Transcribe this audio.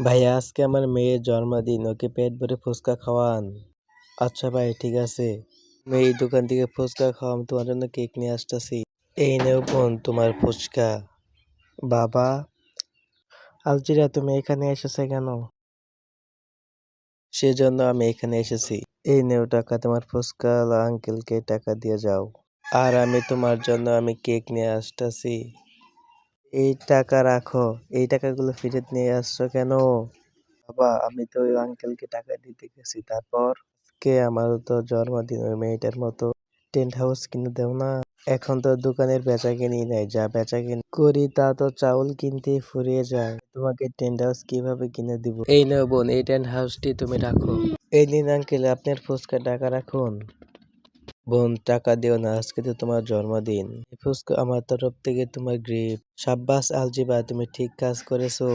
ভাইয়া আজকে আমার মেয়ের জন্মদিন, ওকে পেট ভরে ফুচকা খাওয়ান। আচ্ছা ভাই, ঠিক আছে। মেয়ে এই দোকান থেকে ফুচকা খাওয়াম, তোমার জন্য কেক নিয়ে আসতেছি। এই নেও বোন তোমার ফুচকা। বাবা, আলজিরা তুমি এখানে এসেছে কেন? সেজন্য আমি এখানে এসেছি। এই নেও টাকা, তোমার ফুচকা আঙ্কেলকে টাকা দিয়ে যাও। আর আমি তোমার জন্য কেক নিয়ে আসতেছি। এই টাকা রাখো। এই টাকাগুলো ফেরত নিয়ে আসছো কেন? বাবা, আমি তো ওই আঙ্কেলকে টাকা দিতে গেছি, তারপর আমারও তো জন্মদিন, ওই মেয়েটার মতো টেন্ট হাউস কিনে দেও না। এখন তো দোকানের বেচাকেনি নাই, যা বেচাকেনি করি তা তো চাউল কিনতে ফুরিয়ে যায়, তোমাকে টেন্ট হাউস কিভাবে কিনে দিব? এই নাও বোন, এই টেন্ট হাউসটি তুমি রাখো। এই নিন আঙ্কেল, আপনার ফুচকা টাকা রাখুন। বোন, টাকা দিও না, আজকে তো তোমার জন্মদিন। এই ফুচকা আমার তরফ থেকে তোমার গিফট। সাব্বাস আলজিবা, তুমি ঠিক কাজ করেছো।